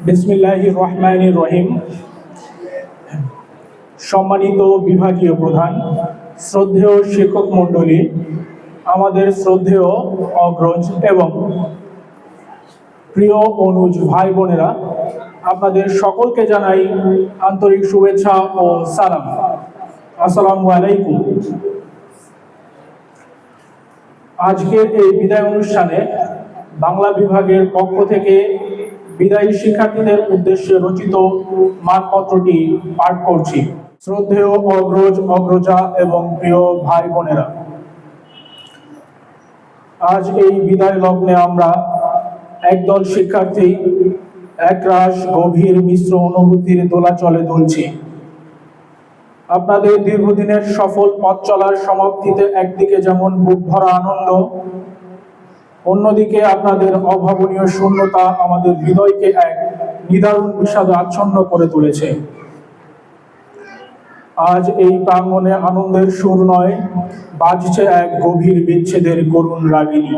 বিসমিল্লাহির রহমানির রহিম। সম্মানিত বিভাগীয় প্রধান, শ্রদ্ধেয় শিক্ষক মণ্ডলী, আমাদের শ্রদ্ধেয় অগ্রজ এবং প্রিয় অনুজ ভাই বোনেরা, আপনাদের সকলকে জানাই আন্তরিক শুভেচ্ছা ও সালাম। আসসালামু আলাইকুম। আজকের এই বিদায় অনুষ্ঠানে বাংলা বিভাগের পক্ষ থেকে বিদায়ী শিক্ষার্থীদের উদ্দেশ্যে রচিত মানপত্রটি পাঠ করছি। শ্রদ্ধেয় অগ্রজ, অগ্রজা এবং প্রিয় ভাই বোনেরা, আজ এই বিদায় লগ্নে আমরা একদল শিক্ষার্থী একরাশ গভীর মিশ্র অনুভূতির দোলাচলে দুলছি। আপনাদের দীর্ঘদিনের সফল পথ চলার সমাপ্তিতে একদিকে যেমন বুক ভরা আনন্দ, অন্যদিকে আপনাদের অভাবনীয় শূন্যতা আমাদের হৃদয়কে এক নিদারুণ বিষাদে আচ্ছন্ন করে তুলেছে। আজ এই প্রাঙ্গণে আনন্দের সুর নয়, বাজছে এক গভীর বিচ্ছেদের করুণ রাগিনী।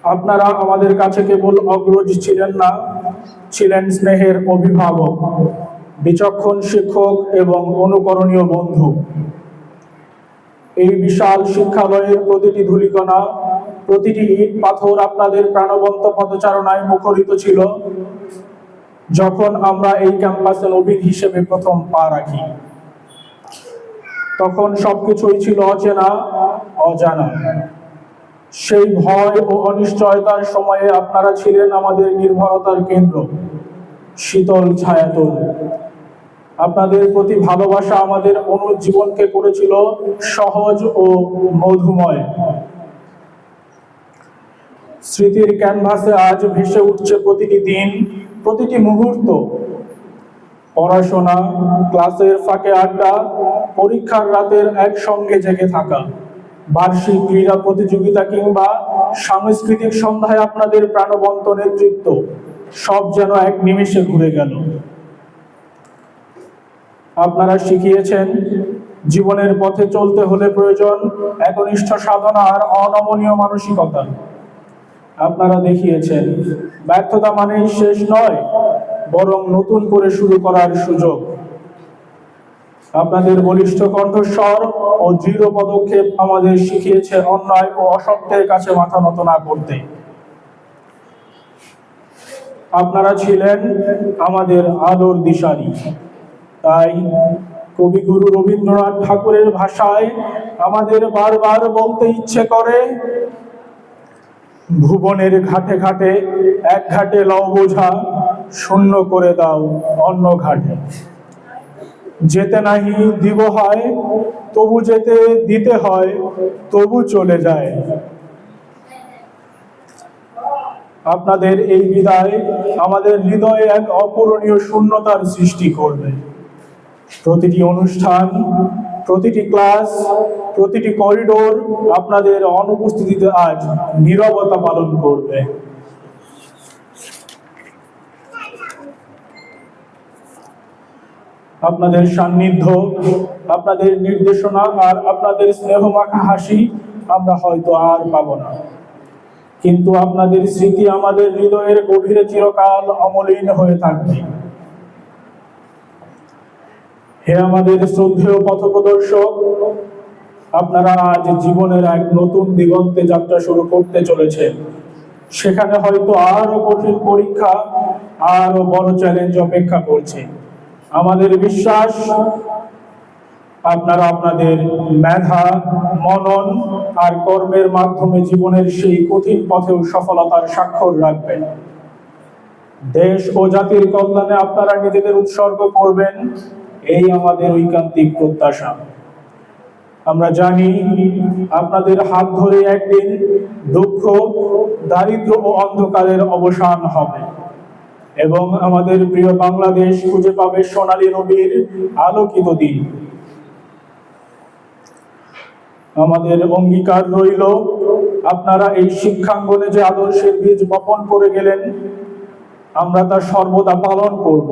আপনারা আমাদের কাছে কেবল অগ্রজ ছিলেন না, ছিলেন স্নেহের অভিভাবক, বিচক্ষণ শিক্ষক এবং অনুকরণীয় বন্ধু। এই বিশাল শিক্ষালয়ের প্রতিটি ধূলিকণা, প্রতিটি ইট পাথর আপনাদের প্রাণবন্ত পদচারণায় মুখরিত ছিল যখন আমরা এই ক্যাম্পাসে নবীন হিসেবে প্রথম পা রাখি। তখন সবকিছুই ছিল অচেনা, অজানা। সেই ভয় ও অনিশ্চয়তার সময়ে আপনারা ছিলেন আমাদের নির্ভরতার কেন্দ্র, শীতল ছায়াতল। আপনাদের প্রতি ভালোবাসা আমাদের অনুজীবনকে করেছিল সহজ ও মধুময়। স্মৃতির ক্যানভাসে আজ ভেসে উঠছে প্রতিটি দিন, প্রতিটি মুহূর্ত। পড়াশোনা, ক্লাসের ফাঁকে আড্ডা, পরীক্ষার রাতের একসঙ্গে জেগে থাকা, বার্ষিক ক্রীড়া প্রতিযোগিতা কিংবা সাংস্কৃতিক সন্ধ্যায় আপনাদের প্রাণবন্ত নেতৃত্ব, সব যেন এক নিমেষে ঘুরে গেল। আপনারা শিখিয়েছেন জীবনের পথে চলতে হলে প্রয়োজন একনিষ্ঠ সাধনা আর অনমনীয় মানসিকতা। আপনারা দেখিয়েছেন ব্যর্থতা মানেই শেষ নয়, বরং নতুন করে শুরু করার সুযোগ। আপনাদের বলিষ্ঠ কণ্ঠস্বর ও দৃঢ় পদক্ষেপ আমাদের শিখিয়েছে অন্যায় ও অসত্যের কাছে মাথা নত না করতে। আপনারা ছিলেন আমাদের আলোর দিশারি। তাই কবিগুরু রবীন্দ্রনাথ ঠাকুরের ভাষায় আমাদের বারবার বলতে ইচ্ছে করে, ভুবনের ঘাটে ঘাটে এক ঘাটে লও বোঝা, শূন্য করে দাও অন্য ঘাটে। যেতে নাহি দিব হয়, তবু যেতে দিতে হয়, তবু চলে যায়। আপনাদের এই বিদায় আমাদের হৃদয়ে এক অপূরণীয় শূন্যতার সৃষ্টি করবে। প্রতিটি অনুষ্ঠান, প্রতিটি ক্লাস, প্রতিটি করিডোর আপনাদের অনুপস্থিতিতে আজ নীরবতা পালন করবে। আপনাদের সান্নিধ্য, আপনাদের নির্দেশনা আর আপনাদের স্নেহমাখা হাসি আমরা হয়তো আর পাবো না, কিন্তু আপনাদের স্মৃতি আমাদের হৃদয়ের গভীরে চিরকাল অমলিন হয়ে থাকবে। হে আমাদের শ্রদ্ধেয় পথপ্রদর্শক, আপনারা আজ জীবনের এক নতুন দিগন্তে যাত্রা শুরু করতে চলেছেন। সেখানে হয়তো আরো কঠিন পরীক্ষা, আরো বড় চ্যালেঞ্জ অপেক্ষা করছে। আমাদের বিশ্বাস আপনারা আপনাদের মেধা, মনন আর কর্মের মাধ্যমে জীবনের সেই কঠিন পথেও সফলতার স্বাক্ষর রাখবেন। দেশ ও জাতির কল্যাণে আপনারা নিজেদের উৎসর্গ করবেন, এই আমাদের ঐকান্তিক প্রত্যাশা। আমরা জানি আপনাদের হাত ধরে একদিন দুঃখ, দারিদ্র ও অন্ধকারের অবসান হবে এবং আমাদের প্রিয় বাংলাদেশ খুঁজে পাবে সোনালী নবীর আলোকিত দিন। আমাদের অঙ্গীকার রইল, আপনারা এই শিক্ষাঙ্গনে যে আদর্শের বীজ বপন করে গেলেন, আমরা তা সর্বদা পালন করব।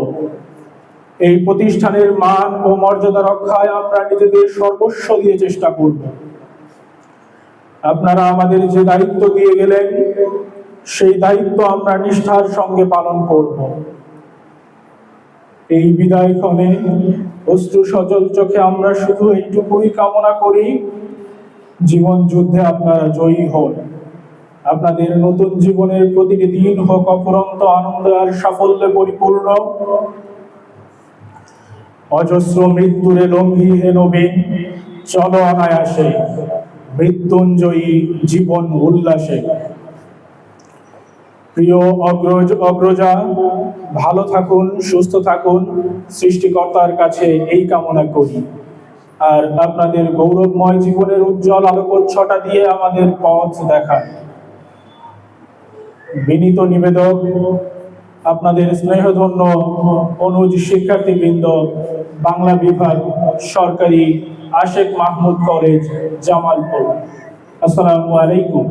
এই প্রতিষ্ঠানের মান ও মর্যাদা রক্ষায় আমরা নিজেদের সর্বস্ব দিয়ে চেষ্টা করব। আপনারা আমাদের যে দায়িত্ব দিয়ে গেলেন, সেই দায়িত্ব আমরা নিষ্ঠার সঙ্গে পালন করব। এই বিদায় ক্ষণে অশ্রু সজল চোখে আমরা শুধু এইটুকুই কামনা করি, জীবন যুদ্ধে আপনারা জয়ী হন। আপনাদের নতুন জীবনের প্রতিটি দিন হোক অফুরন্ত আনন্দ আর সাফল্যে পরিপূর্ণ। অজস্র মৃত্যুরে লঙ্ঘী হে নবীন, চলো অনায়াসে মৃত্যুঞ্জয়ী জীবন উল্লাসে। প্রিয় অগ্রজা, ভালো থাকুন, সুস্থ থাকুন, সৃষ্টিকর্তার কাছে এই কামনা করি। আর আপনাদের গৌরবময় জীবনের উজ্জ্বল আলোকচ্ছটা দিয়ে আমাদের পথ দেখান। বিনীত নিবেদক, আপনাদের স্নেহধন্য অনুজ শিক্ষার্থীবৃন্দ, বাংলা বিভাগ, সরকারি আশেক মাহমুদ কলেজ, জামালপুর। আসসালামু আলাইকুম।